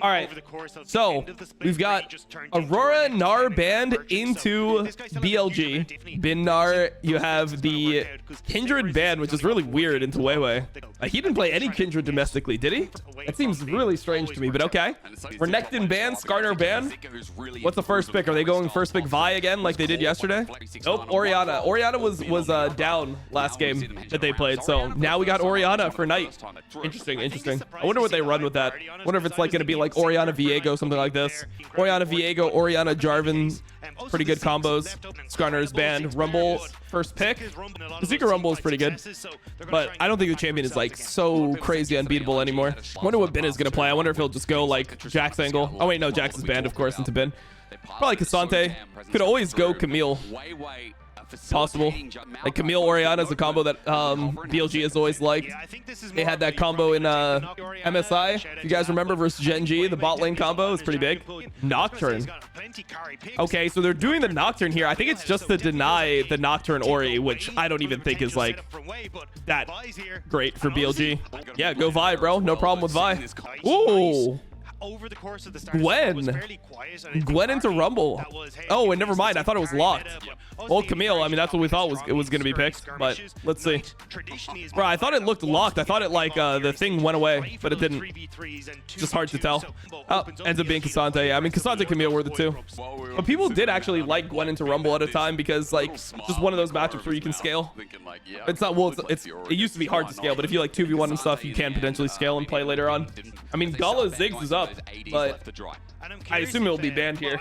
All right, so we've got Aurora Nar banned into BLG. Bin Nar, you have the Kindred banned, which is really weird, into Weiwei. He didn't play any Kindred domestically, did he? That seems really strange to me, but okay. Renekton banned, Skarner banned. What's the first pick? Are they going first pick Vi again like they did yesterday? Nope, Orianna. Orianna was down last game that they played, so now we got Orianna for Knight. Interesting. I wonder what they run with that. I wonder if it's like going to be like Orianna Viego, something like this. Orianna Viego, Orianna Jarvan. Pretty good combos. Skarner's banned. Rumble first pick. Zika Rumble is pretty good, but I don't think the champion is like so crazy unbeatable anymore. I wonder what Bin is going to play. I wonder if he'll just go like Jax angle. Oh wait, no, Jax is banned, of course, into Bin. Probably Cassante. Could always go Camille. Possible. Like Camille Orianna is a combo that BLG has always liked. They had that combo in MSI. If you guys remember versus Gen G, the bot lane combo is pretty big. Nocturne. Okay, so they're doing the Nocturne here. I think it's just to deny the Nocturne Ori, which I don't even think is like that great for BLG. Yeah, go Vi, bro. No problem with Vi. Ooh. Over the course of the start, Gwen into Rumble. Oh, and never mind. I thought it was locked. Well, Camille, I mean, that's what we thought was going to be picked, but let's see. Bro, I thought it looked locked. I thought it like the thing went away, but it didn't. Just hard to tell. Oh, ends up being Cassante. Yeah, I mean, Cassante and Camille were the two. But people did actually like Gwen into Rumble at a time because like just one of those matchups where you can scale. It's not, well, it used to be hard to scale, but if you like 2v1 and stuff, you can potentially scale and play later on. I mean, Gala Ziggs is up, but I assume it will be banned here.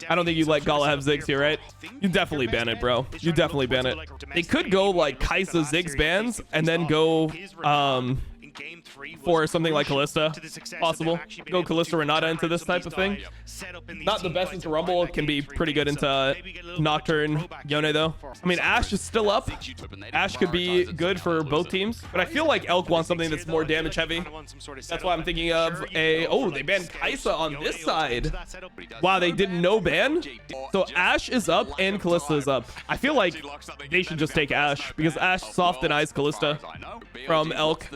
I don't think you let Gala have Ziggs here, right? You definitely ban it, bro. You definitely ban it. They could go like Kaisa Ziggs bans and then go for something like Kalista. Possible. Go Kalista Renata into this type of thing. Not the best into Rumble. It can be pretty good into Nocturne Yone though. I mean, Ashe is still up. Ashe could be good for both teams, but I feel like Elk wants something that's more damage heavy. That's why I'm thinking of a... Oh, they banned Kaisa on this side. Wow, they did no ban. So Ashe is up and Kalista is up. I feel like they should just take Ashe because Ashe soft denies Kalista from Elk.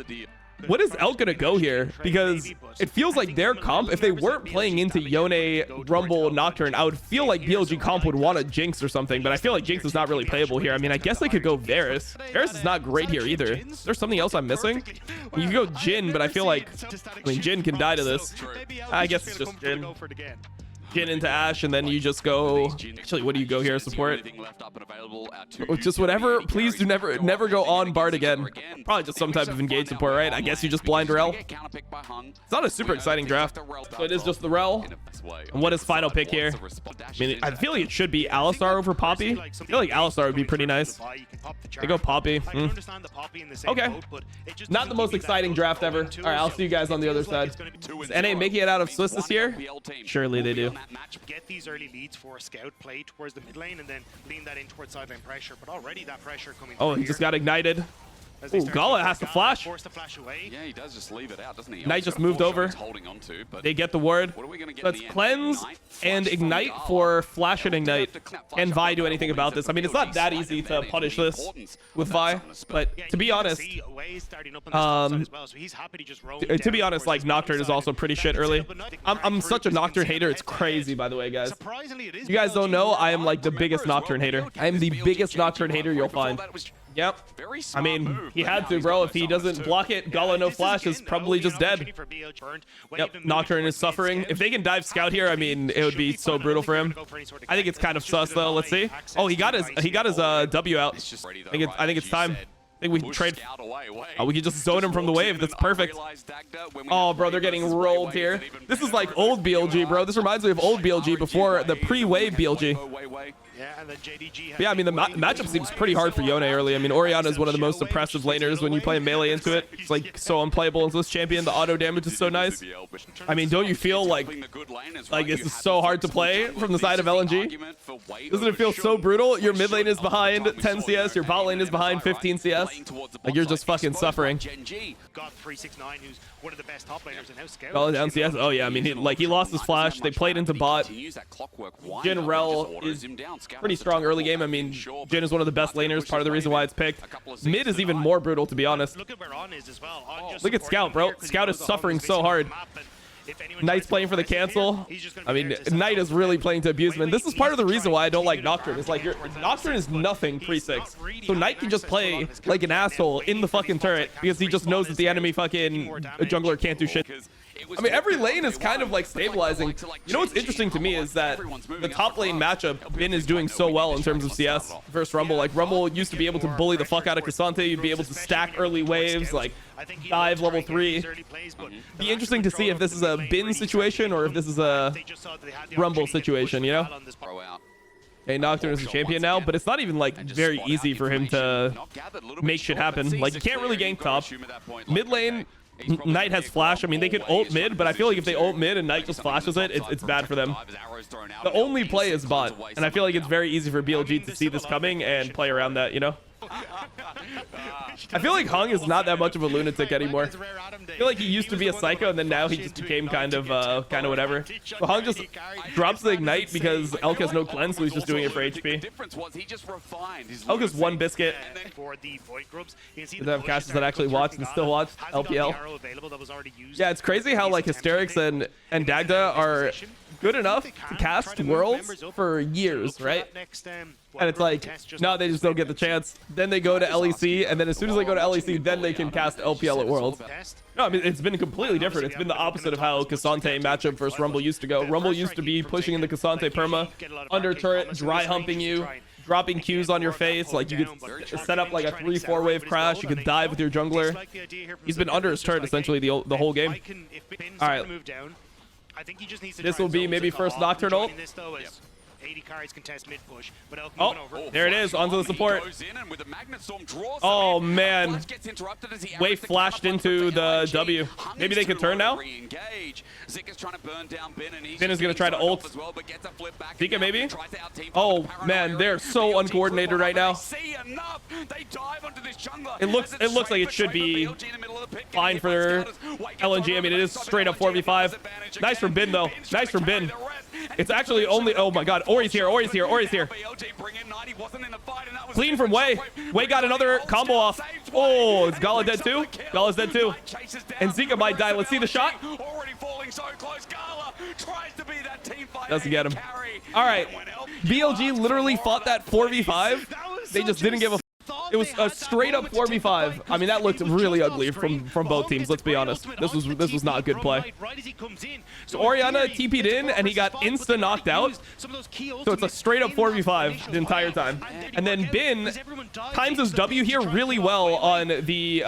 What is Elk gonna go here? Because it feels like their comp, if they weren't playing into Yone, Rumble, Nocturne, I would feel like BLG comp would want a Jinx or something, but I feel like Jinx is not really playable here. I mean, I guess they could go Varus. Varus is not great here either. Is there something else I'm missing? You can go Jhin, but I feel like, I mean, Jhin can die to this. I guess it's just Jhin. Jhin into Ashe, and then you just go... Actually, what do you go here? Support? Just whatever. Please do never go on Bard again. Probably just some type of engage support, right? I guess you just blind Rel. It's not a super exciting draft, so it is just the Rel. And what is final pick here? I mean, I feel like it should be Alistar over Poppy. I feel like Alistar would be pretty nice. They go Poppy. Okay. Not the most exciting draft ever. All right, I'll see you guys on the other side. Is NA making it out of Swiss this year? Surely they do. Get these early leads for Scout, play towards the mid lane, and then lean that in towards sideline pressure. But already that pressure coming. Oh, he just got ignited. Ooh, Gala has to flash. Yeah, he does just leave it out, doesn't he? Knight just moved over. They get the ward. Let's cleanse and ignite for flash and ignite. Can Vi do anything about this? I mean, it's not that easy to punish this with Vi, but to be honest, like Nocturne is also pretty shit early. I'm such a Nocturne hater. It's crazy, by the way, guys. You guys don't know, I am like the biggest Nocturne hater. I am the biggest Nocturne hater you'll find. Yep. I mean, he had to, bro. If he doesn't block it, Gala no flash is probably just dead. Yep, Nocturne is suffering. If they can dive Scout here, I mean, it would be so brutal for him. I think it's kind of sus though. Let's see. Oh, he got his W out. I think it's time. I think we can trade. Oh, we can just zone him from the wave. That's perfect. Oh, bro, they're getting rolled here. This is like old BLG, bro. This reminds me of old BLG before the pre-wave BLG. But yeah, I mean, the matchup seems pretty hard for Yone early. I mean, Orianna is one of the most oppressive laners when you play melee into it. It's like so unplayable into this champion. The auto damage is so nice. I mean, don't you feel like this is so hard to play from the side of LNG? Doesn't it feel so brutal? Your mid lane is behind 10 CS. Your bot lane is behind 15 CS. Like, you're just fucking suffering. Oh, down CS. Oh, yeah. I mean, he lost his flash. They played into bot. Jhin Rel is pretty strong early game. I mean, Jhin is one of the best laners. Part of the reason why it's picked. Mid is even more brutal, to be honest. Look at Scout, bro. Scout is suffering so hard. Knight's playing for the cancel. I mean, Knight is really playing to abuse him. And this is part of the reason why I don't like Nocturne. It's like, Nocturne is nothing pre-6. So Knight can just play like an asshole in the fucking turret because he just knows that the enemy fucking jungler can't do shit. I mean, every lane is kind of like stabilizing. You know what's interesting to me is that the top lane matchup, Bin is doing so well in terms of CS versus Rumble. Like, Rumble used to be able to bully the fuck out of K'Sante. You'd be able to stack early waves, like dive level 3. Be interesting to see if this is a Bin situation or if this is a Rumble situation, you know? Hey, Nocturne is a champion now, but it's not even like very easy for him to make shit happen. Like, you can't really gank top. Mid lane, Knight has flash. I mean, they could ult mid, but I feel like if they ult mid and Knight just flashes it, it's bad for them. The only play is bot, and I feel like it's very easy for BLG to see this coming and play around that, you know? I feel like Hung is not that much of a lunatic anymore. I feel like he used to be a psycho, and then now he just became kind of whatever. But Hung just drops the ignite because Elk has no cleanse, so he's just doing it for HP. Elk has one biscuit. Does have casters that actually watch and still watch LPL? Yeah, it's crazy how like Hysterics and Dagda are good enough to cast Worlds for years, right? And it's like, no, they just don't get the chance. Then they go to LEC, and then as soon as they go to LEC, then they can cast LPL at Worlds. No, I mean, it's been completely different. It's been the opposite of how K'Sante matchup versus Rumble used to go. Rumble used to be pushing in the K'Sante perma, under turret, dry humping you, dropping Qs on your face. Like, you could set up like a 3-4 wave crash. You could dive with your jungler. He's been under his turret essentially the whole game. All right. This will be maybe first Nocturne ult. 80 cards contest mid push, but oh, there it is, onto the support. Oh man, Wave flashed into the W. Maybe they could turn now. Bin is gonna try to ult. Zika maybe. Oh man, they're so uncoordinated right now. It looks like it should be fine for LNG. I mean, it is straight up 4v5. Nice from Bin though. Nice from Bin. It's actually only, oh my god, Ori's here, Ori's here, Ori's here. Clean from Wei. Wei got another combo off. Oh, is Gala dead too? Gala's dead too. And Zika might die. Let's see the shot. Doesn't get him. All right. BLG literally fought that 4v5. They just didn't give a It was a straight up 4v5. I mean, that looked really ugly from both teams. Let's be honest. This was not a good play. So Orianna TP'd in and he got insta knocked out. So it's a straight up 4v5 the entire time. And then Bin times his W here really well on the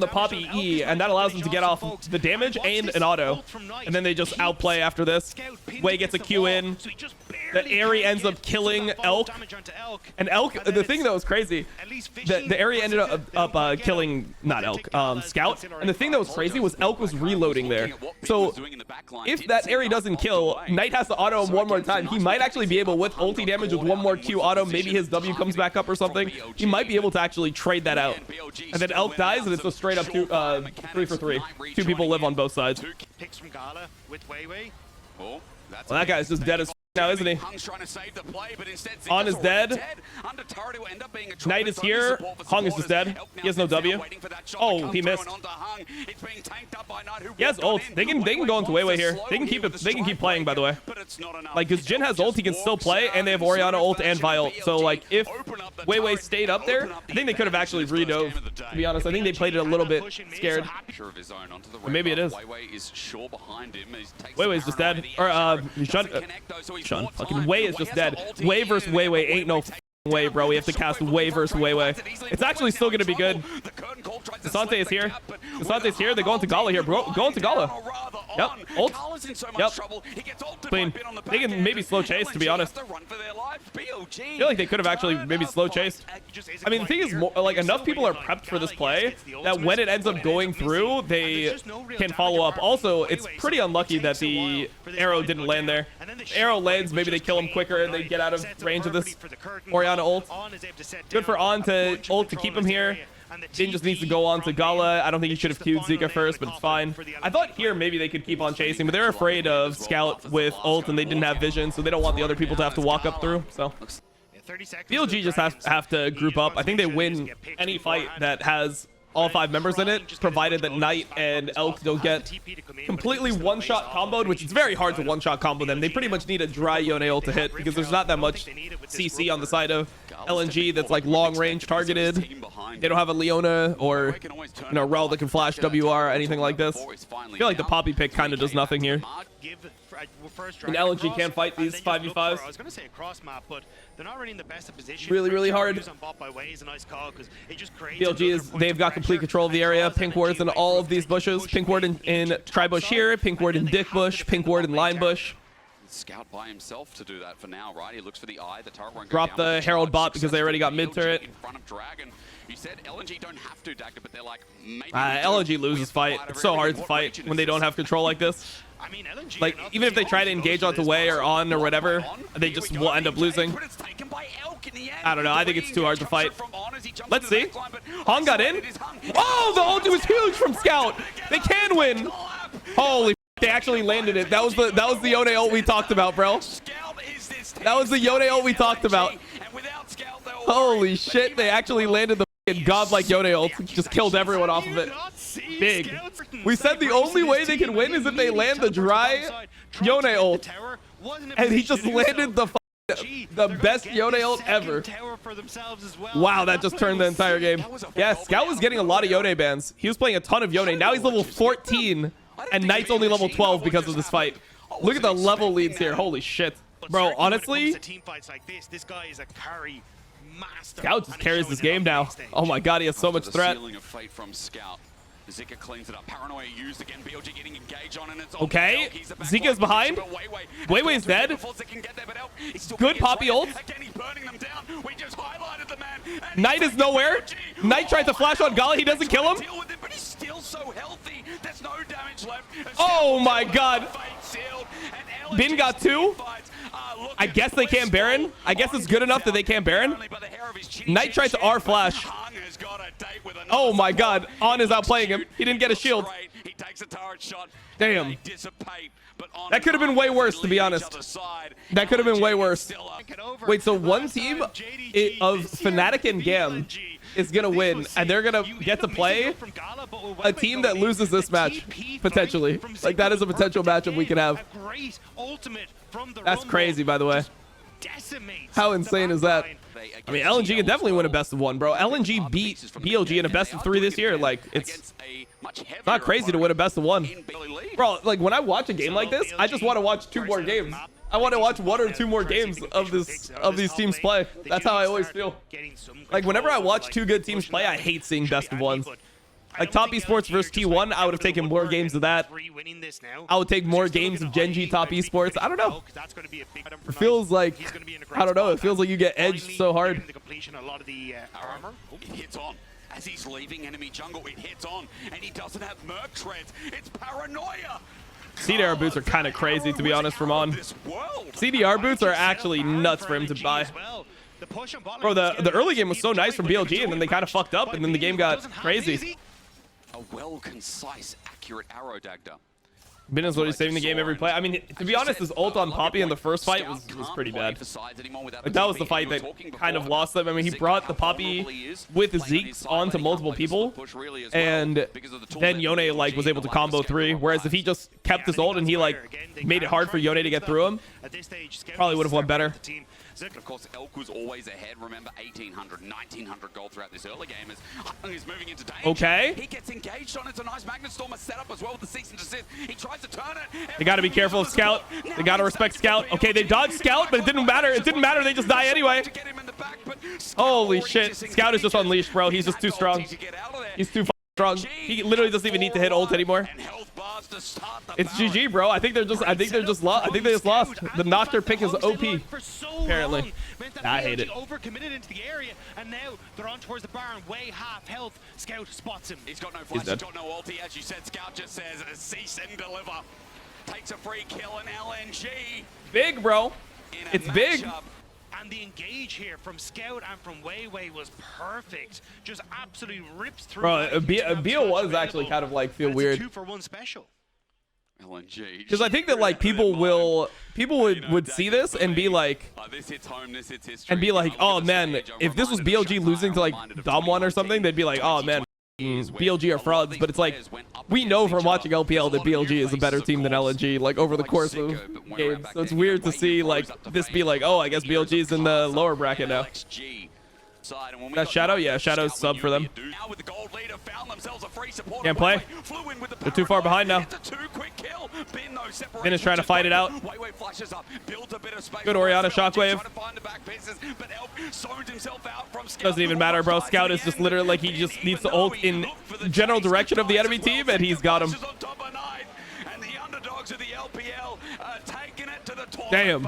Poppy E, and that allows him to get off the damage and an auto. And then they just outplay after this. Wei gets a Q in. The Aerie ends up killing Elk. And Elk, the thing that was crazy, the Aerie ended up killing, not Elk, Scout. And the thing that was crazy was Elk was reloading there. So if that Aerie doesn't kill, Knight has to auto him one more time. He might actually be able, with ulti damage, with one more Q auto, maybe his W comes back up or something. He might be able to actually trade that out. And then Elk dies, and it's a straight up 3 for 3. Two people live on both sides. Well, that guy's just dead as now, isn't he? On is dead. Knight is here. Hung is just dead. He has no W. Oh, he missed. He has ult. They can go into Wei here. They can keep playing, by the way. Like, because Jin has ult, he can still play, and they have Orianna ult and Vi ult. So like, if Wei stayed up there, I think they could have actually redove. To be honest, I think they played it a little bit scared. Or maybe it is. Wei's just dead. Or Shun. Fucking Wei is just dead. Wei versus Wei ain't no way, bro. We have to cast Wei versus Wei. It's actually still gonna be good. K'Sante is here. K'Sante's here. They're going to Gala here, bro. Going to Gala. Yep. Ult. Yep. Clean. They can maybe slow chase, to be honest. I feel like they could have actually maybe slow chased. I mean, the thing is, like, enough people are prepped for this play that when it ends up going through, they can follow up. Also, it's pretty unlucky that the arrow didn't land there. The arrow lands, maybe they kill him quicker and they get out of range of this Orianna ult. Good for On to ult to keep him here. Din just needs to go on to Gala. I don't think he should have queued Zika first, but it's fine. I thought here maybe they could keep on chasing, but they're afraid of Scout with ult and they didn't have vision, so they don't want the other people to have to walk up through. So BLG just have to group up. I think they win any fight that has all 5 members in it, provided that Knight and Elk don't get completely one-shot comboed, which is very hard to one-shot combo them. They pretty much need a dry Yone ult to hit because there's not that much CC on the side of LNG that's like long-range targeted. They don't have a Leona or, you know, Rel that can flash WR or anything like this. I feel like the Poppy pick kind of does nothing here. And LNG can't fight these 5v5s. I was going to say a cross map, but they're not really in the best of position. Really hard. They've got complete control of the area. Pink ward's in all of these bushes. Pink ward in tri-bush here. Pink ward in dick bush. Pink ward in line bush. Scout by himself to do that for now, right? He looks for the eye. The turret won't go Drop down. the Herald bot because they already got mid turret. In front of Dragon. You said LNG don't have to, Dagda, but they're like, maybe LNG loses fight. It's so hard to fight when they don't have control like this. I mean, LNG, like, even if they try to engage onto Way or on or whatever, they just will end up losing. I don't know. I think it's too hard to fight. Let's see. Hong got in. Oh, the ulti was huge from Scout. They can win. Holy, they actually landed it. That was the Yone ult we talked about, bro. That was the Yone ult we talked about. Holy shit, they actually landed the godlike Yone ult. Just killed everyone off of it. Big. We said the only way they can win is if they land the dry Yone ult. And he just landed the best Yone ult ever. Wow, that just turned the entire game. Yeah, Scout was getting a lot of Yone bans. He was playing a ton of Yone. Now he's level 14 and Knight's only level 12 because of this fight. Look at the level leads here. Holy shit. Bro, honestly, Scout just carries this game now. Oh my god, he has so much threat. Zika cleans it up. Paranoia used again. BLG getting engaged on, and it's okay. Zika's behind. Weiwei's dead. Good Poppy ult. Knight is nowhere. Knight tried to flash on Gala. He doesn't kill him. Oh my god. Bin got 2. I guess they can't Baron. I guess it's good enough that they can't Baron. Knight tried to R flash. Oh my god. On is outplaying him. He didn't get a shield. Damn. That could have been way worse, to be honest. That could have been way worse. Wait, so one team of Fnatic and Gam is going to win, and they're going to get to play a team that loses this match, potentially. Like, that is a potential matchup we could have. That's crazy, by the way. How insane is that? I mean, LNG can definitely win a best of 1, bro. LNG beat BLG in a best of 3 this year. Like, it's not crazy to win a best of 1. Bro, like, when I watch a game like this, I just want to watch 2 more games. I want to watch 1 or 2 more games of these teams play. That's how I always feel. Like, whenever I watch 2 good teams play, I hate seeing best of 1s. Like Top Esports versus T1, I would have taken more games of that. I would take more games of Genji Top Esports. I don't know. It feels like, I don't know. It feels like you get edged so hard. It hits on. As he's leaving enemy jungle, it hits on. And he doesn't have Merc Treads. It's Paranoia. CDR boots are kind of crazy, to be honest, from On. CDR boots are actually nuts for him to buy. Bro, the early game was so nice from BLG, and then they kind of fucked up, and then the game got crazy. A well, concise, accurate arrow, Dagda. Bin is literally saving the game every play. I mean, to be honest, his ult on Poppy in the first fight was pretty bad. Like, that was the fight that kind of lost them. I mean, he brought the Poppy with Zeke's onto multiple people, and then Yone, like, was able to combo 3, whereas if he just kept his ult and he, like, made it hard for Yone to get through him, probably would have won better. Of course, Elk was always ahead. Remember, 1,800, 1,900 gold throughout this early game as Hung is moving into danger. Okay. He gets engaged on it. It's a nice Magnet Stormer setup as well with the cease and desist. He tries to turn it. They got to be careful of Scout. They got to respect Scout. Okay, they dodged Scout, but it didn't matter. It didn't matter. They just die anyway. Holy shit. Scout is just unleashed, bro. He's just too strong. He's too strong. He literally doesn't even need to hit ult anymore. It's GG, bro. I think they just lost. I think they just lost. The Nocturne pick is OP. Apparently. I hate it. Overcommitted into the area, and now they're on towards the barn. Way half health. Scout spots him. He's got no flash. He's got no ulti. As you said, Scout just says cease and deliver. Takes a free kill in LNG. Big, bro. It's big. And the engage here from Scout and from Weiwei was perfect. Just absolutely rips through. Bro, BO was actually kind of like feel weird. 2-for-1 special. LNG. Because I think that like people would see this and be like, this hits home, this hits history. and be like, oh man, if this was BLG losing to like Dom1 or something, they'd be like, oh man, BLG are frauds, but it's like we know from watching LPL that BLG is a better team than LNG, like over the course of games. So it's weird to see like this be like, oh, I guess BLG is in the lower bracket now. That Shadow, yeah, Shadow's sub for them. Can't play. They're too far behind now. Bin is trying to fight it out. Good Orianna shockwave. Doesn't even matter, bro. Scout is just literally like he just needs to ult in general direction of the enemy team, and he's got him. Damn.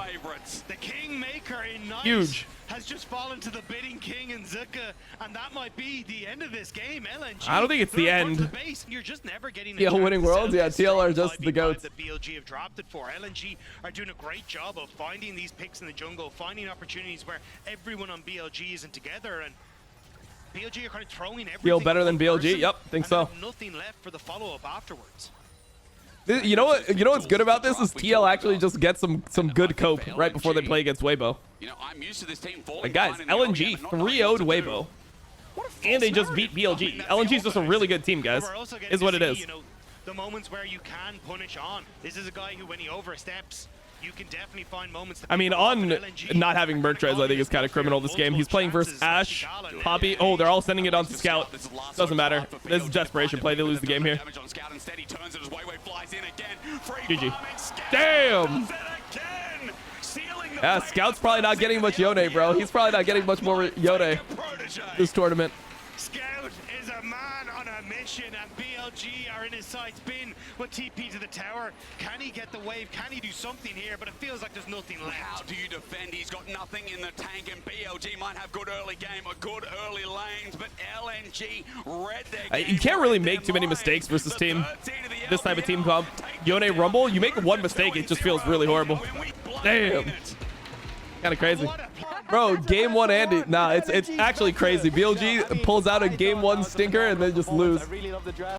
The Kingmaker in Nice Huge. has just fallen to the bidding king and Zuka, and that might be the end of this game. LNG. I don't think it's the end. You're just never getting TL winning worlds, yeah. TL are just the goats. That BLG have dropped it for. LNG are doing a great job of finding these picks in the jungle, finding opportunities where everyone on BLG isn't together, and BLG are kind of throwing everything. Feel better than BLG? Yep, think so. Nothing left for the follow-up afterwards. You know what? You know what's good about this is TL actually just gets some good cope right before they play against Weibo. Like guys, LNG 3-0'd Weibo, and they just beat BLG. LNG's just a really good team, guys. Is what it is. You know, the moments where you can punish on. This is a guy who, when he oversteps, you can definitely find moments. I mean, on not having Mertrez, I think is kind of criminal this game. He's playing versus Ashe, Poppy. Oh, damn. Sending it on to Scout. Doesn't matter. This is desperation play. They lose the game here. GG. Damn. Yeah, Scout's probably not getting much Yone, bro. He's probably not getting much more Yone this tournament. Scout is a man on a mission, and BLG are in his sights. Bin will TP to the tower. Can he get the wave? Can he do something here? But it feels like there's nothing left. How do you defend? He's got nothing in the tank, and BLG might have good early game or good early lanes, but LNG read their game. You can't really make too many mistakes versus team. This type of team comp. Yone Rumble, you make one mistake, it just feels really horrible. Damn. Kind of crazy. Bro, game one Andy. Nah, it's actually crazy. BLG pulls out a game one stinker and then just lose.